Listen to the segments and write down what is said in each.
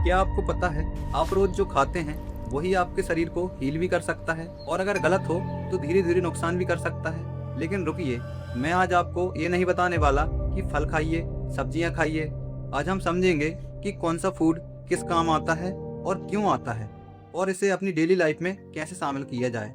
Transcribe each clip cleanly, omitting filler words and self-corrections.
क्या आपको पता है आप रोज जो खाते हैं वही आपके शरीर को हील भी कर सकता है और अगर गलत हो तो धीरे धीरे नुकसान भी कर सकता है। लेकिन रुकिए, मैं आज आपको ये नहीं बताने वाला कि फल खाइए, सब्जियां खाइए। आज हम समझेंगे कि कौन सा फूड किस काम आता है और क्यों आता है और इसे अपनी डेली लाइफ में कैसे शामिल किया जाए।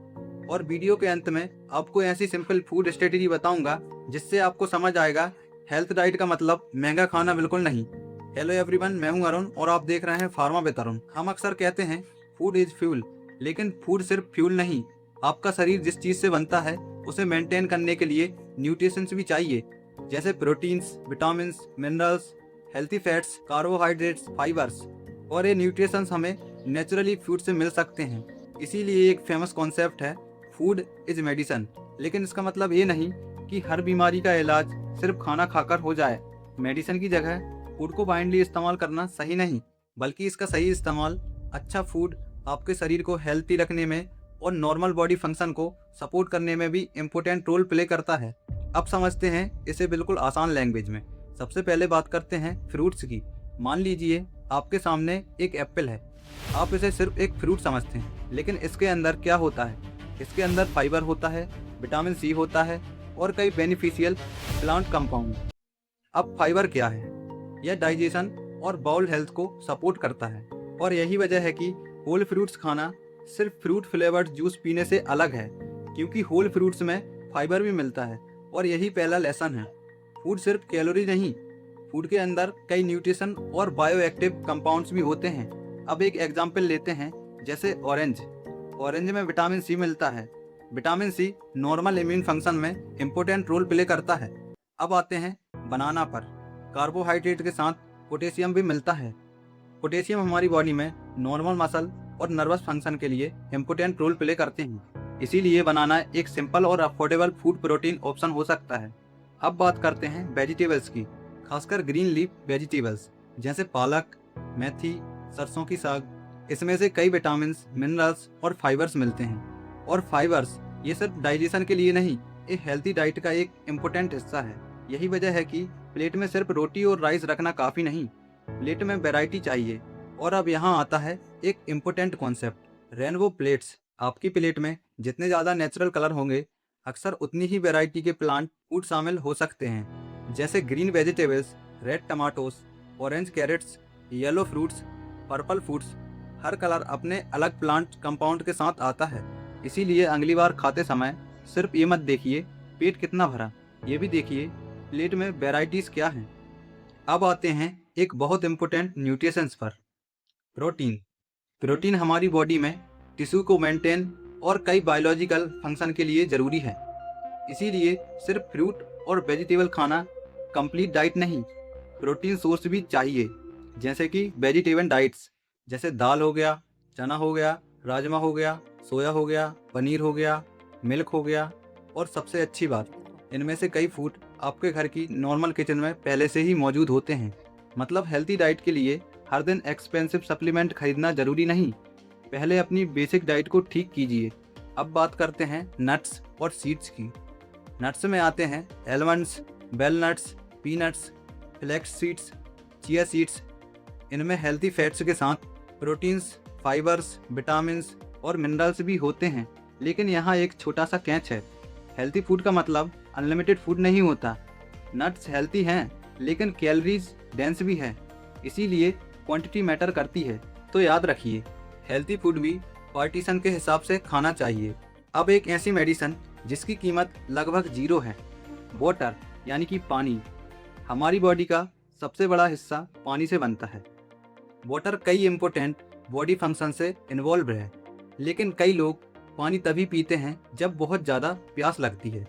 और वीडियो के अंत में आपको ऐसी सिंपल फूड स्ट्रेटेजी बताऊंगा जिससे आपको समझ आएगा हेल्थ डाइट का मतलब महंगा खाना बिल्कुल नहीं। हेलो एवरीवन, मैं हूं अरुण और आप देख रहे हैं फार्मा विद अरुण। हम अक्सर कहते हैं फूड इज फ्यूल, लेकिन फूड सिर्फ फ्यूल नहीं। आपका शरीर जिस चीज से बनता है उसे मेंटेन करने के लिए न्यूट्रिशंस भी चाहिए, जैसे proteins, vitamin, minerals, healthy fats, carbohydrates, fibres. और ये न्यूट्रिशंस हमें नेचुरली फूड से मिल सकते हैं। इसीलिए एक फेमस कॉन्सेप्ट है फूड इज मेडिसिन। लेकिन इसका मतलब ये नहीं कि हर बीमारी का इलाज सिर्फ खाना खाकर हो जाए। मेडिसिन की जगह फूड को बाइंडली इस्तेमाल करना सही नहीं, बल्कि इसका सही इस्तेमाल अच्छा फूड आपके शरीर को हेल्थी रखने में और नॉर्मल बॉडी फंक्शन को सपोर्ट करने में भी इम्पोर्टेंट रोल प्ले करता है। अब समझते हैं इसे बिल्कुल आसान लैंग्वेज में। सबसे पहले बात करते हैं फ्रूट्स की। मान लीजिए आपके सामने एक एप्पल है। आप इसे सिर्फ एक फ्रूट समझते हैं, लेकिन इसके अंदर क्या होता है? इसके अंदर फाइबर होता है, विटामिन सी होता है और कई बेनिफिशियल प्लांट कंपाउंड। अब फाइबर क्या है? यह डाइजेशन और बाउल हेल्थ को सपोर्ट करता है और यही वजह है कि होल फ्रूट्स खाना सिर्फ फ्रूट फ्लेवर्ड जूस पीने से अलग है, क्योंकि होल फ्रूट्स में फाइबर भी मिलता है। और यही पहला लेसन है, फूड सिर्फ कैलोरी नहीं, फूड के अंदर कई न्यूट्रिशन और बायोएक्टिव कंपाउंड्स भी होते हैं। अब एक एग्जाम्पल लेते हैं, जैसे ऑरेंज। ऑरेंज में विटामिन सी मिलता है। Vitamin C normal immune function में इम्पोर्टेंट रोल प्ले करता है। अब आते हैं बनाना पर। कार्बोहाइड्रेट के साथ पोटेशियम भी मिलता है। पोटेशियम हमारी बॉडी में नॉर्मल मसल और नर्वस फंक्शन के लिए इम्पोर्टेंट रोल प्ले करते हैं। इसीलिए बनाना एक सिंपल और अफोर्डेबल फूड प्रोटीन ऑप्शन हो सकता है। अब बात करते हैं वेजिटेबल्स की, खासकर ग्रीन लीफ वेजिटेबल्स जैसे पालक, मेथी, सरसों की साग। इसमें से कई विटामिन, मिनरल्स और फाइबर्स मिलते हैं। और फाइबर्स ये सिर्फ डाइजेशन के लिए नहीं, एक हेल्थी डाइट का एक इम्पोर्टेंट हिस्सा है। यही वजह है कि प्लेट में सिर्फ रोटी और राइस रखना काफ़ी नहीं, प्लेट में वैरायटी चाहिए। और अब यहाँ आता है एक इम्पोर्टेंट कॉन्सेप्ट, रेनबो प्लेट्स। आपकी प्लेट में जितने ज़्यादा नेचुरल कलर होंगे, अक्सर उतनी ही वैरायटी के प्लांट फूड शामिल हो सकते हैं, जैसे green vegetables, red tomatoes, orange carrots, yellow fruits, purple fruits. हर कलर अपने अलग प्लांट कंपाउंड के साथ आता है। इसीलिए अगली बार खाते समय सिर्फ ये मत देखिए पेट कितना भरा, ये भी देखिए प्लेट में वेराइटीज़ क्या हैं। अब आते हैं एक बहुत इम्पोर्टेंट न्यूट्रिशंस पर, प्रोटीन। प्रोटीन हमारी बॉडी में टिश्यू को मेंटेन और कई बायोलॉजिकल फंक्शन के लिए ज़रूरी है। इसीलिए सिर्फ फ्रूट और वेजिटेबल खाना कंप्लीट डाइट नहीं, प्रोटीन सोर्स भी चाहिए, जैसे कि वेजिटेबल डाइट्स, जैसे दाल हो गया, चना हो गया, राजमा हो गया, सोया हो गया, पनीर हो गया, मिल्क हो गया। और सबसे अच्छी बात, इनमें से कई फूड आपके घर की नॉर्मल किचन में पहले से ही मौजूद होते हैं। मतलब हेल्थी डाइट के लिए हर दिन एक्सपेंसिव सप्लीमेंट खरीदना जरूरी नहीं। पहले अपनी बेसिक डाइट को ठीक कीजिए। अब बात करते हैं नट्स और सीड्स की। नट्स में आते हैं almonds, bell nuts, peanuts, flax seeds, chia seeds. इनमें हेल्थी फैट्स के साथ प्रोटीन्स, फाइबर्स, विटामिन्स और मिनरल्स भी होते हैं। लेकिन यहाँ एक छोटा सा कैच है, हेल्थी फूड का मतलब अनलिमिटेड फूड नहीं होता। नट्स हेल्थी हैं, लेकिन कैलोरीज डेंस भी है, इसीलिए क्वांटिटी मैटर करती है। तो याद रखिए, हेल्थी फूड भी पार्टीशन के हिसाब से खाना चाहिए। अब एक ऐसी मेडिसिन जिसकी कीमत लगभग जीरो है, वाटर यानी कि पानी। हमारी बॉडी का सबसे बड़ा हिस्सा पानी से बनता है। वाटर कई इम्पोर्टेंट बॉडी फंक्शन से इन्वॉल्व है, लेकिन कई लोग पानी तभी पीते हैं जब बहुत ज़्यादा प्यास लगती है।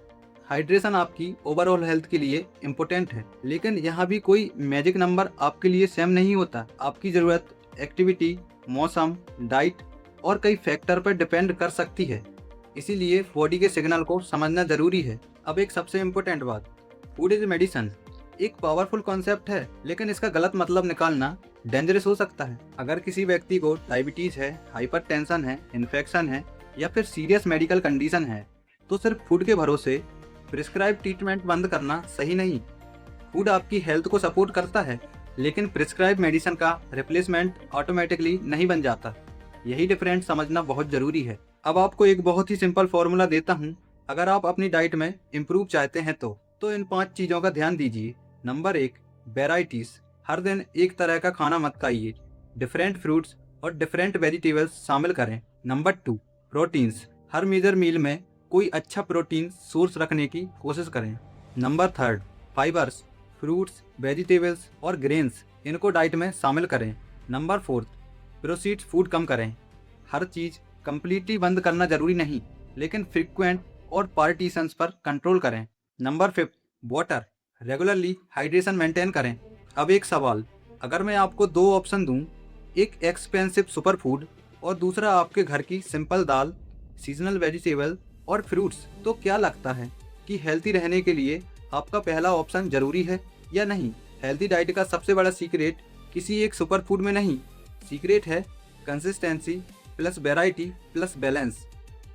हाइड्रेशन आपकी ओवरऑल हेल्थ के लिए इम्पोर्टेंट है, लेकिन यहाँ भी कोई मैजिक नंबर आपके लिए सेम नहीं होता। आपकी ज़रूरत एक्टिविटी, मौसम, डाइट और कई फैक्टर पर डिपेंड कर सकती है। इसीलिए बॉडी के सिग्नल को समझना ज़रूरी है। अब एक सबसे इम्पोर्टेंट बात, फूड इज मेडिसिन एक पावरफुल कॉन्सेप्ट है, लेकिन इसका गलत मतलब निकालना डेंजरस हो सकता है। अगर किसी व्यक्ति को डायबिटीज़ है, हाइपरटेंशन है, इन्फेक्शन है या फिर सीरियस मेडिकल कंडीशन है, तो सिर्फ फूड के भरोसे प्रिस्क्राइब ट्रीटमेंट बंद करना सही नहीं। फूड आपकी हेल्थ को सपोर्ट करता है, लेकिन प्रिस्क्राइब मेडिसिन का रिप्लेसमेंट ऑटोमेटिकली नहीं बन जाता। यही डिफरेंस समझना बहुत जरूरी है। अब आपको एक बहुत ही सिंपल फॉर्मूला देता हूँ। अगर आप अपनी डाइट में इम्प्रूव चाहते हैं तो इन 5 चीज़ों का ध्यान दीजिए। Number 1, varieties. हर दिन एक तरह का खाना मत खाइए। डिफरेंट फ्रूट्स और डिफरेंट वेजिटेबल्स शामिल करें। Number 2, proteins. हर मेजर मील में कोई अच्छा प्रोटीन सोर्स रखने की कोशिश करें। Number 3, fibres. फ्रूट्स, वेजिटेबल्स और ग्रेन्स, इनको डाइट में शामिल करें। नंबर 4, प्रोसीड्स फूड कम करें। हर चीज़ कंप्लीटली बंद करना जरूरी नहीं, लेकिन फ्रीक्वेंट और पार्टीशंस पर कंट्रोल करें। Number 5, water. Regularly hydration maintain करें। अब एक सवाल, अगर मैं आपको 2 ऑप्शन दूं, एक एक्सपेंसिव सुपर फूड और दूसरा आपके घर की सिंपल दाल, सीजनल वेजिटेबल और फ्रूट्स, तो क्या लगता है कि हेल्थी रहने के लिए आपका पहला ऑप्शन जरूरी है या नहीं? हेल्थी डाइट का सबसे बड़ा सीक्रेट किसी एक सुपर फूड में नहीं, सीक्रेट है consistency plus variety plus balance.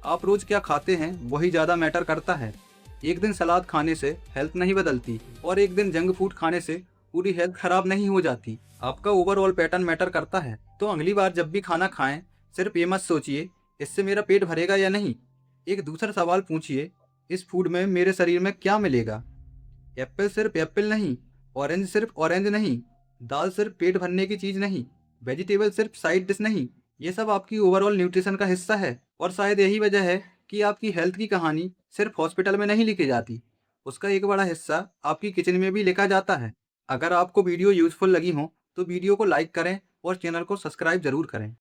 आप रोज क्या खाते हैं वही ज़्यादा मैटर करता है। एक दिन सलाद खाने से हेल्थ नहीं बदलती और एक दिन जंक फूड खाने से पूरी हेल्थ खराब नहीं हो जाती। आपका ओवरऑल पैटर्न मैटर करता है। तो अगली बार जब भी खाना खाएं, सिर्फ ये मत सोचिए इससे मेरा पेट भरेगा या नहीं। एक दूसरा सवाल पूछिए, इस फूड में मेरे शरीर में क्या मिलेगा? एप्पल सिर्फ एप्पल नहीं, ऑरेंज सिर्फ ऑरेंज नहीं, दाल सिर्फ पेट भरने की चीज नहीं, वेजिटेबल सिर्फ साइड डिश नहीं। ये सब आपकी ओवरऑल न्यूट्रिशन का हिस्सा है। और शायद यही वजह है कि आपकी हेल्थ की कहानी सिर्फ हॉस्पिटल में नहीं लिखी जाती, उसका एक बड़ा हिस्सा आपकी किचन में भी लिखा जाता है। अगर आपको वीडियो यूजफुल लगी हो तो वीडियो को लाइक करें और चैनल को सब्सक्राइब जरूर करें।